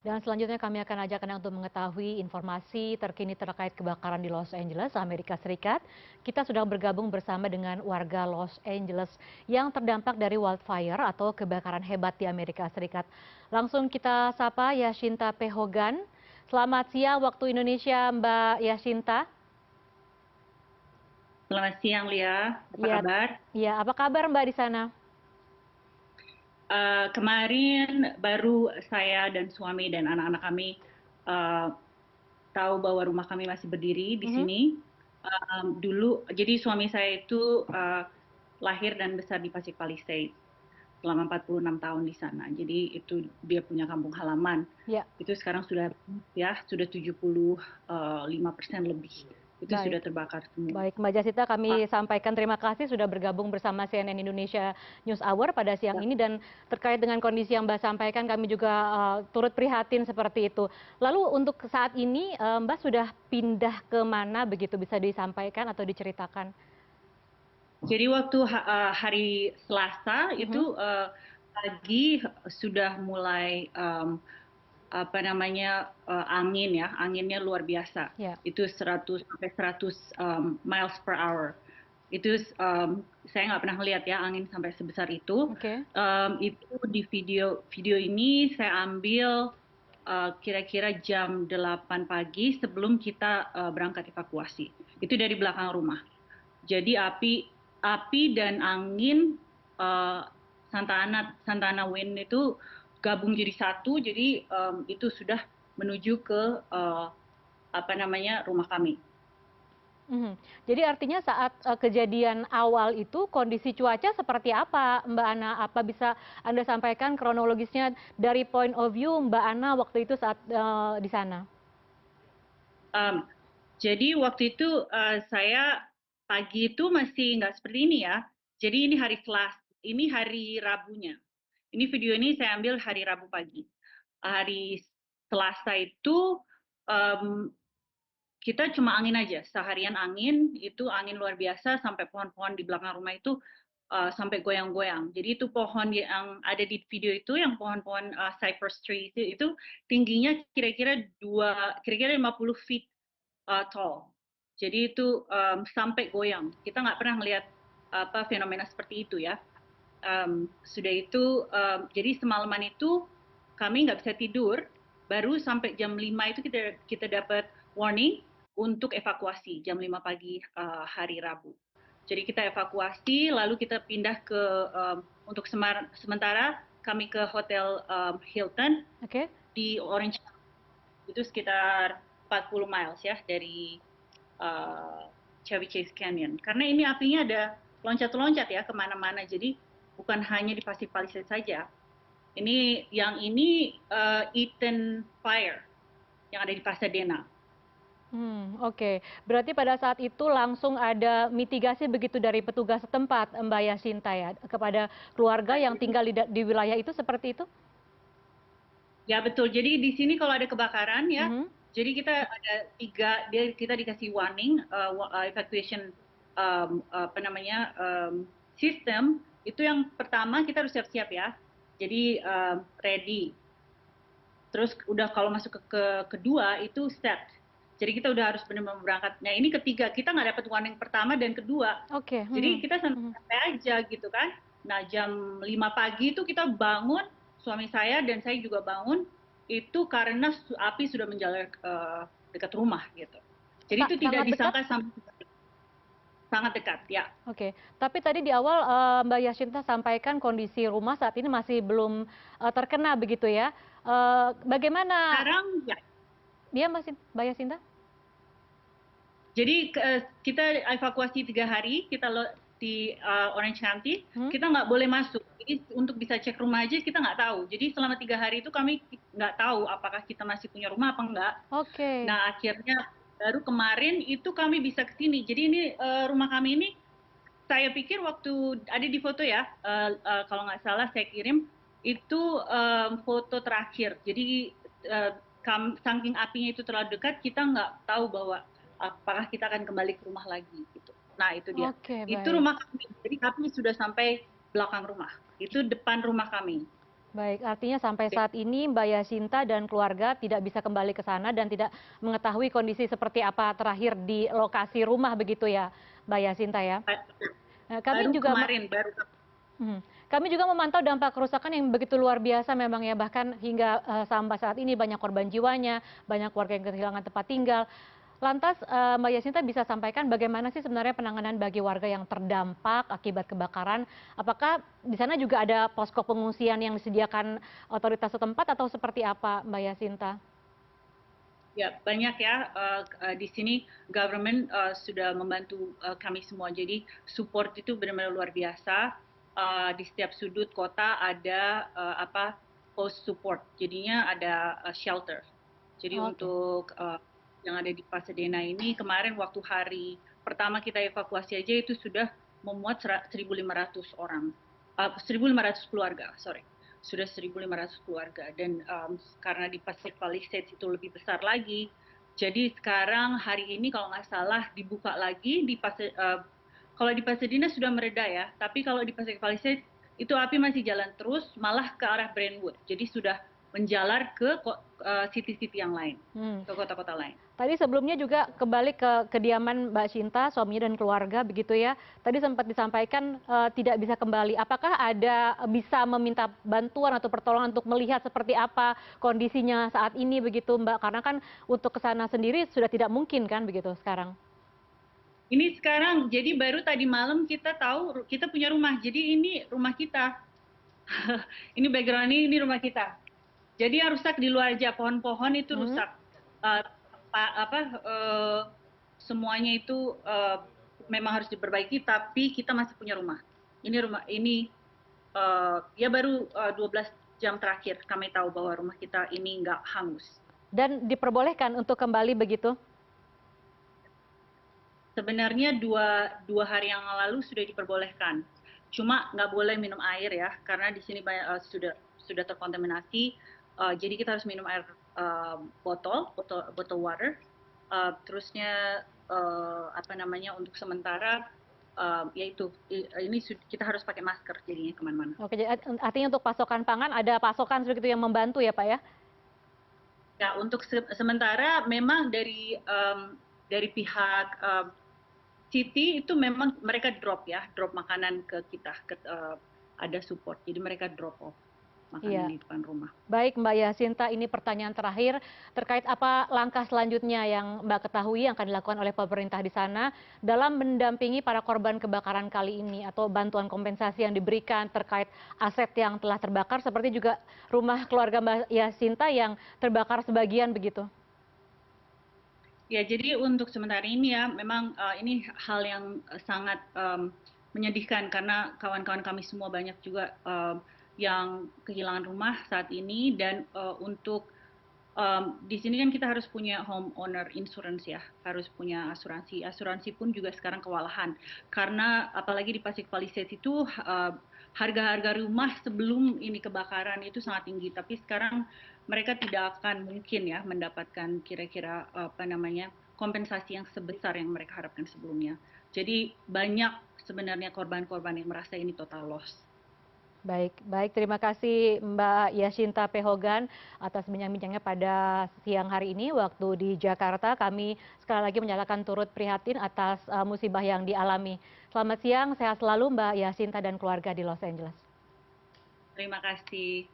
Dan selanjutnya kami akan ajak Anda untuk mengetahui informasi terkini terkait kebakaran di Los Angeles, Amerika Serikat. Kita sudah bergabung bersama dengan warga Los Angeles yang terdampak dari wildfire atau kebakaran hebat di Amerika Serikat. Langsung kita sapa Yashinta Pehogan. Selamat siang waktu Indonesia, Mbak Yashinta. Selamat siang, Lia. Apa Iya, kabar? iya. Apa kabar Mbak di sana? Kemarin baru saya dan suami dan anak-anak kami eh, tahu bahwa rumah kami masih berdiri di Mhm. sini. Dulu, jadi suami saya itu lahir dan besar di Pasir Palisades selama 46 tahun di sana. Jadi itu dia punya kampung halaman. Ya, Itu sekarang sudah 75% lebih. Itu baik. sudah terbakar semua. Baik, Mbak Jasita, kami sampaikan terima kasih sudah bergabung bersama CNN Indonesia News Hour pada siang ini, dan terkait dengan kondisi yang Mbak sampaikan kami juga turut prihatin seperti itu. Lalu untuk saat ini Mbak sudah pindah ke mana begitu, bisa disampaikan atau diceritakan? Jadi waktu hari Selasa Mhm. itu pagi sudah mulai apa namanya angin ya, anginnya luar biasa. Ya, Itu 100 sampai 100 miles per hour. Itu saya nggak pernah lihat ya angin sampai sebesar itu. oke. Itu di video ini saya ambil kira-kira jam 8 pagi sebelum kita berangkat evakuasi. Itu dari belakang rumah. Jadi api dan angin eh, Santa Ana Wind itu gabung jadi satu, jadi itu sudah menuju ke apa namanya rumah kami. Mhm. Jadi artinya saat kejadian awal itu kondisi cuaca seperti apa, Mbak Ana? Apa bisa Anda sampaikan kronologisnya dari point of view Mbak Ana waktu itu saat di sana? Um, jadi waktu itu saya pagi itu masih nggak seperti ini ya. Jadi ini hari Selasa, ini hari Rabunya. Ini video ini saya ambil hari Rabu pagi. Hari Selasa itu em, kita cuma angin aja, seharian angin, itu angin luar biasa sampai pohon-pohon di belakang rumah itu sampai goyang-goyang. Jadi itu pohon yang ada di video itu, yang pohon-pohon cypress tree itu tingginya kira-kira 50 feet tall. Jadi itu sampai goyang. Kita nggak pernah melihat apa fenomena seperti itu ya. Sudah itu, jadi semalaman itu kami nggak bisa tidur. Baru sampai jam 5 itu kita dapat warning untuk evakuasi jam 5 pagi hari Rabu. Jadi kita evakuasi, lalu kita pindah ke untuk sementara kami ke Hotel Hilton Oke. di Orange. Itu sekitar 40 miles ya dari Chevy Chase Canyon. Karena ini apinya ada loncat-loncat ya kemana-mana. Jadi bukan hanya di Pasir Palisades saja. Yang ini Eaton Fire yang ada di Pasadena. Oke. Berarti pada saat itu langsung ada mitigasi begitu dari petugas setempat, Mbak Yasinta ya, kepada keluarga yang tinggal di wilayah itu seperti itu? Ya betul. Jadi di sini kalau ada kebakaran ya, Mhm. jadi kita ada kita dikasih warning evacuation apa namanya sistem. Itu yang pertama kita harus siap-siap ya. Jadi ready. Terus udah kalau masuk ke kedua itu set. Jadi kita udah harus benar-benar berangkat. Nah ini ketiga kita nggak dapat warning pertama dan kedua. Oke. Jadi Mhm. kita Mhm. santai aja gitu kan. Nah jam 5 pagi itu kita bangun, suami saya dan saya juga bangun itu karena api sudah menjalar dekat rumah gitu. Jadi itu tidak Sangat dekat? disangka sangat dekat ya. Oke. Tapi tadi di awal Mbak Yasinta sampaikan kondisi rumah saat ini masih belum terkena begitu ya. Bagaimana Sekarang ya. dia masih Mbak Yasinta? Jadi kita evakuasi 3 hari, kita di Orange County, Hmm? kita nggak boleh masuk. Jadi untuk bisa cek rumah aja kita nggak tahu. Jadi selama 3 hari itu kami nggak tahu apakah kita masih punya rumah apa enggak. Oke. Nah akhirnya baru kemarin itu kami bisa ke sini. Jadi ini rumah kami ini saya pikir waktu ada di foto ya, kalau nggak salah saya kirim itu foto terakhir. Jadi uh, saking apinya itu terlalu dekat, kita nggak tahu bahwa apakah kita akan kembali ke rumah lagi gitu. Nah itu dia. Oke, Itu baik. rumah kami. Jadi api sudah sampai belakang rumah. Itu depan rumah kami. Baik, artinya sampai saat ini Mbak Yasinta dan keluarga tidak bisa kembali ke sana dan tidak mengetahui kondisi seperti apa terakhir di lokasi rumah begitu ya, Mbak Yasinta ya. Nah, Baru kemarin, baru kami juga memantau dampak kerusakan yang begitu luar biasa memang ya, bahkan hingga sampai saat ini banyak korban jiwanya, banyak warga yang kehilangan tempat tinggal. Lantas Mbak Yasinta bisa sampaikan bagaimana sih sebenarnya penanganan bagi warga yang terdampak akibat kebakaran? Apakah di sana juga ada posko pengungsian yang disediakan otoritas setempat atau seperti apa, Mbak Yasinta? ya banyak ya, di sini government sudah membantu kami semua. Jadi support itu benar-benar luar biasa. Di setiap sudut kota ada post support. Jadinya ada shelter. Jadi Oke. untuk yang ada di Pasadena ini kemarin waktu hari pertama kita evakuasi aja itu sudah memuat 1.500 orang, 1.500 keluarga, sorry, sudah 1.500 keluarga. Dan karena di Pacific Palisades itu lebih besar lagi, jadi sekarang hari ini kalau nggak salah dibuka lagi kalau di Pasadena sudah mereda ya, tapi kalau di Pacific Palisades itu api masih jalan terus, malah ke arah Brentwood. Jadi sudah menjalar ke city-city yang lain, Hmm. ke kota-kota lain. Tadi sebelumnya juga kembali ke kediaman Mbak Cinta, suaminya dan keluarga begitu ya. Tadi sempat disampaikan tidak bisa kembali. Apakah ada bisa meminta bantuan atau pertolongan untuk melihat seperti apa kondisinya saat ini begitu Mbak? Karena kan untuk ke sana sendiri sudah tidak mungkin kan begitu sekarang. Ini sekarang, jadi baru tadi malam kita tahu kita punya rumah. Jadi ini rumah kita. Ini background ini rumah kita. Jadi yang rusak di luar aja, pohon-pohon itu Hmm. rusak. Eh, semuanya itu memang harus diperbaiki, tapi kita masih punya rumah. Ini rumah ini ya baru 12 jam terakhir kami tahu bahwa rumah kita ini nggak hangus. Dan diperbolehkan untuk kembali begitu? Sebenarnya dua hari yang lalu sudah diperbolehkan. Cuma nggak boleh minum air ya, karena di sini sudah terkontaminasi. Jadi kita harus minum air botol water. Terusnya apa namanya untuk sementara yaitu ini kita harus pakai masker jadinya kemana-mana. Oke, jadi artinya untuk pasokan pangan ada pasokan begitu yang membantu ya Pak ya? Ya untuk sementara memang dari pihak City itu memang mereka drop makanan ke kita, ada support, jadi mereka drop off makanan Iya. di depan rumah. Baik Mbak Yasinta, ini pertanyaan terakhir terkait apa langkah selanjutnya yang Mbak ketahui yang akan dilakukan oleh pemerintah di sana dalam mendampingi para korban kebakaran kali ini atau bantuan kompensasi yang diberikan terkait aset yang telah terbakar seperti juga rumah keluarga Mbak Yasinta yang terbakar sebagian begitu. Ya, jadi untuk sementara ini ya, memang ini hal yang sangat menyedihkan karena kawan-kawan kami semua banyak juga yang kehilangan rumah saat ini dan untuk di sini kan kita harus punya homeowner insurance ya, harus punya asuransi. Asuransi pun juga sekarang kewalahan karena apalagi di Pacific Palisades itu harga-harga rumah sebelum ini kebakaran itu sangat tinggi, tapi sekarang mereka tidak akan mungkin ya mendapatkan kira-kira apa namanya kompensasi yang sebesar yang mereka harapkan sebelumnya. Jadi banyak sebenarnya korban-korban yang merasa ini total loss. Baik, baik. Terima kasih Mbak Yasinta Pehogan atas bincang-bincangnya pada siang hari ini waktu di Jakarta. Kami sekali lagi menyatakan turut prihatin atas musibah yang dialami. Selamat siang, sehat selalu Mbak Yasinta dan keluarga di Los Angeles. Terima kasih.